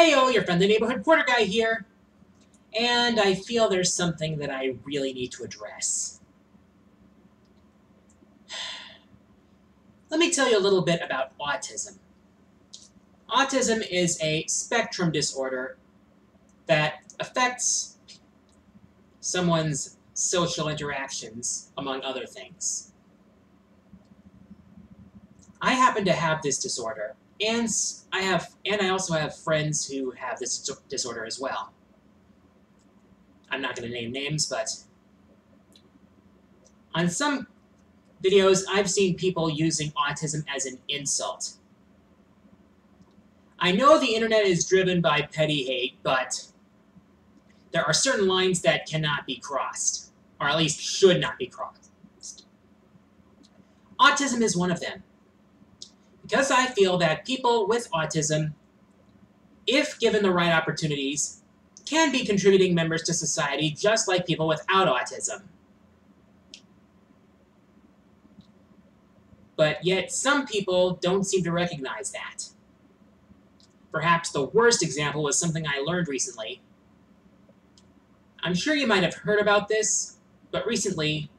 Heyo, your friendly neighborhood quarter guy here. And I feel there's something that I really need to address. Let me tell you a little bit about autism. Autism is a spectrum disorder that affects someone's social interactions, among other things. I happen to have this disorder, and I also have friends who have this disorder as well. I'm not going to name names, but on some videos, I've seen people using autism as an insult. I know the internet is driven by petty hate, but there are certain lines that cannot be crossed, or at least should not be crossed. Autism is one of them. Because I feel that people with autism, if given the right opportunities, can be contributing members to society just like people without autism. But yet some people don't seem to recognize that. Perhaps the worst example was something I learned recently. I'm sure you might have heard about this, but recently,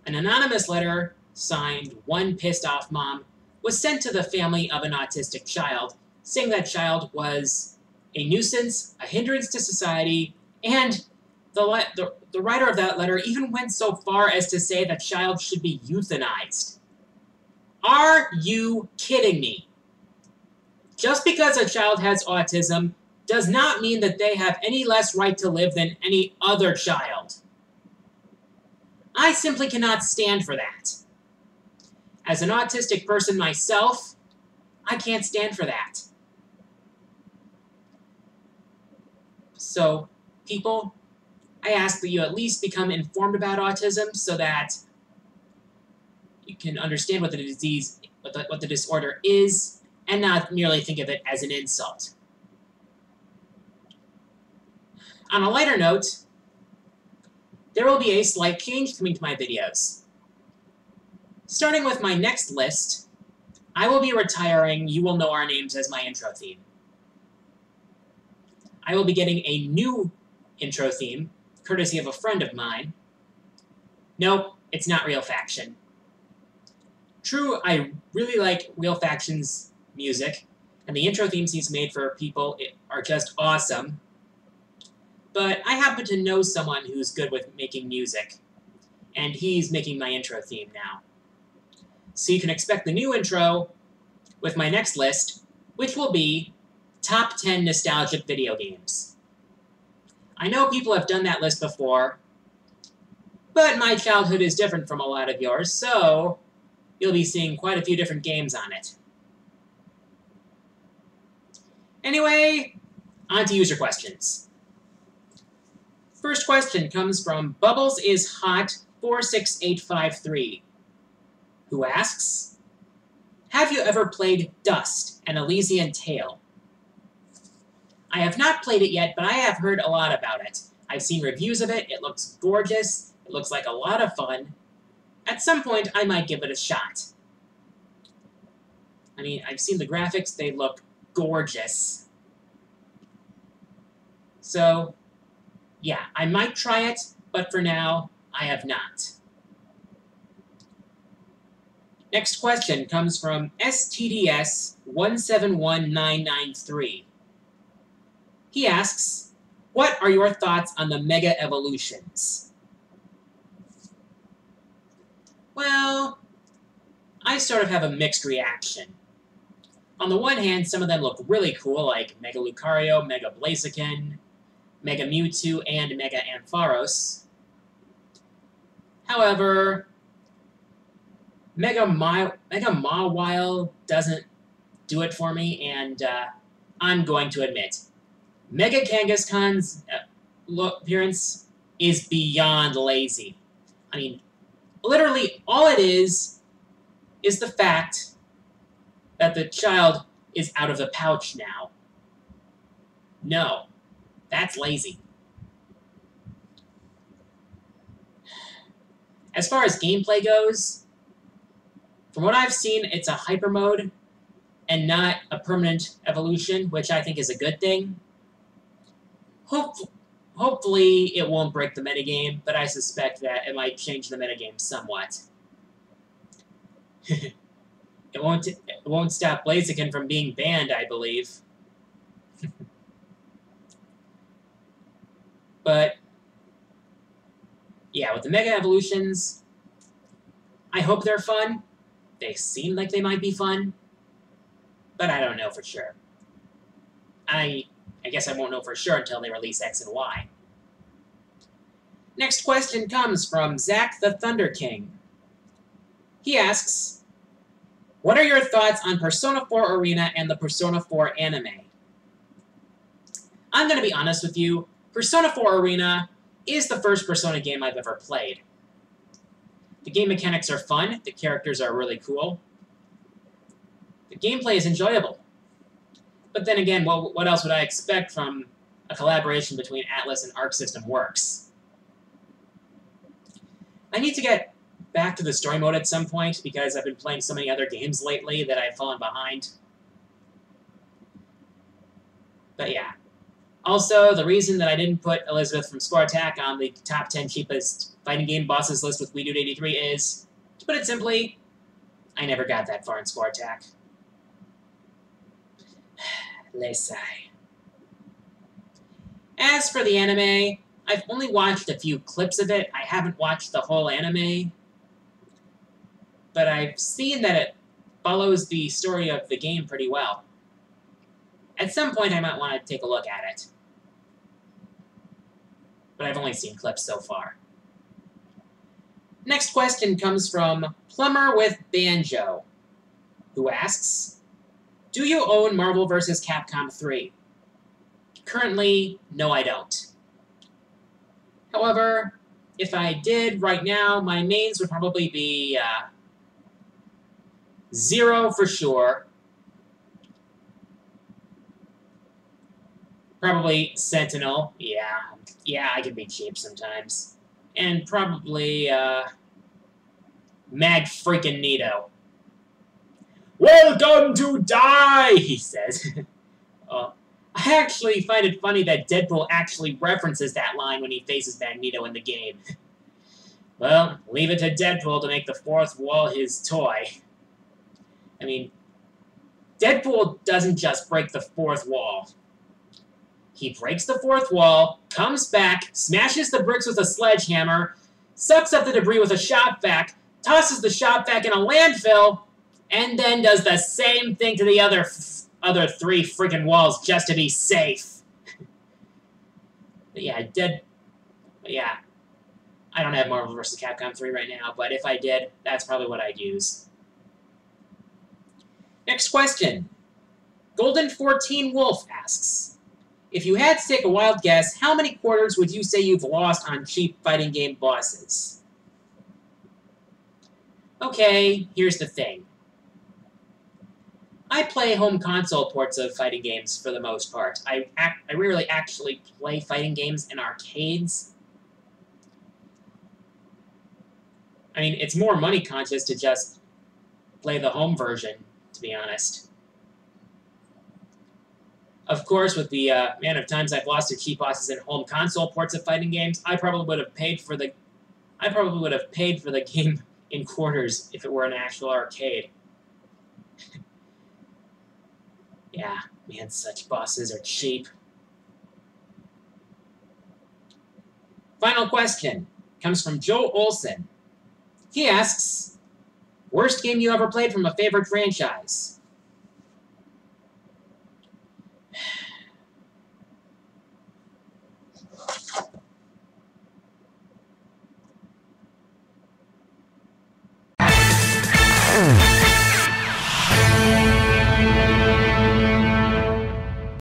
an anonymous letter signed "One Pissed Off Mom" was sent to the family of an autistic child, saying that child was a nuisance, a hindrance to society, and the writer of that letter even went so far as to say that child should be euthanized. Are you kidding me? Just because a child has autism does not mean that they have any less right to live than any other child. I simply cannot stand for that. As an autistic person myself, I can't stand for that. So, people, I ask that you at least become informed about autism so that you can understand what the disease, what the disorder is, and not merely think of it as an insult. On a lighter note, there will be a slight change coming to my videos. Starting with my next list, I will be retiring "You Will Know Our Names" as my intro theme. I will be getting a new intro theme, courtesy of a friend of mine. Nope, it's not Real Faction. True, I really like Real Faction's music, and the intro themes he's made for people are just awesome. But I happen to know someone who's good with making music, and he's making my intro theme now. So you can expect the new intro with my next list, which will be Top 10 Nostalgic Video Games. I know people have done that list before, but my childhood is different from a lot of yours, so you'll be seeing quite a few different games on it. Anyway, on to user questions. First question comes from Bubbles is Hot 46853, who asks, have you ever played Dust, an Elysian Tale? I have not played it yet, but I have heard a lot about it. I've seen reviews of it, it looks gorgeous, it looks like a lot of fun. At some point, I might give it a shot. I mean, I've seen the graphics, they look gorgeous. So, yeah, I might try it, but for now, I have not. Next question comes from STDS171993. He asks, what are your thoughts on the Mega Evolutions? Well, I sort of have a mixed reaction. On the one hand, some of them look really cool, like Mega Lucario, Mega Blaziken, Mega Mewtwo, and Mega Ampharos. However, Mega Mawile doesn't do it for me, and I'm going to admit, Mega Kangaskhan's appearance is beyond lazy. I mean, literally all it is the fact that the child is out of the pouch now. No, that's lazy. As far as gameplay goes, from what I've seen, it's a hyper mode, and not a permanent evolution, which I think is a good thing. Hopefully it won't break the metagame, but I suspect that it might change the metagame somewhat. It won't stop Blaziken from being banned, I believe. But yeah, with the Mega Evolutions, I hope they're fun. They seem like they might be fun, but I don't know for sure. I guess I won't know for sure until they release X and Y. Next question comes from Zach the Thunder King. He asks, what are your thoughts on Persona 4 Arena and the Persona 4 anime? I'm going to be honest with you. Persona 4 Arena is the first Persona game I've ever played. The game mechanics are fun. The characters are really cool. The gameplay is enjoyable. But then again, what else would I expect from a collaboration between Atlas and Arc System Works? I need to get back to the story mode at some point because I've been playing so many other games lately that I've fallen behind. But yeah. Also, the reason that I didn't put Elizabeth from Score Attack on the top 10 cheapest fighting game bosses list with Wii Dude 83 is, to put it simply, I never got that far in Score Attack. Les sigh. As for the anime, I've only watched a few clips of it. I haven't watched the whole anime. But I've seen that it follows the story of the game pretty well. At some point, I might want to take a look at it. But I've only seen clips so far. Next question comes from Plumber with Banjo, who asks, do you own Marvel vs. Capcom 3? Currently, no I don't. However, if I did right now, my mains would probably be Zero for sure. Probably Sentinel. Yeah, I can be cheap sometimes. And probably Mag freaking Nito. Welcome to die, he says. I actually find it funny that Deadpool actually references that line when he faces Magneto in the game. Well, leave it to Deadpool to make the fourth wall his toy. I mean, Deadpool doesn't just break the fourth wall. He breaks the fourth wall, comes back, smashes the bricks with a sledgehammer, sucks up the debris with a shop vac, tosses the shop vac in a landfill, and then does the same thing to the other three freaking walls just to be safe. But yeah, I don't have Marvel vs. Capcom 3 right now, but if I did, that's probably what I'd use. Next question. Golden14 Wolf asks, if you had to take a wild guess, how many quarters would you say you've lost on cheap fighting game bosses? Okay, here's the thing. I play home console ports of fighting games for the most part. I rarely actually play fighting games in arcades. I mean, it's more money conscious to just play the home version, to be honest. Of course, with the amount of times I've lost to cheap bosses in home console ports of fighting games, I probably would have paid for the game in quarters if it were an actual arcade. Yeah, man, such bosses are cheap. Final question comes from Joe Olson. He asks, worst game you ever played from a favorite franchise?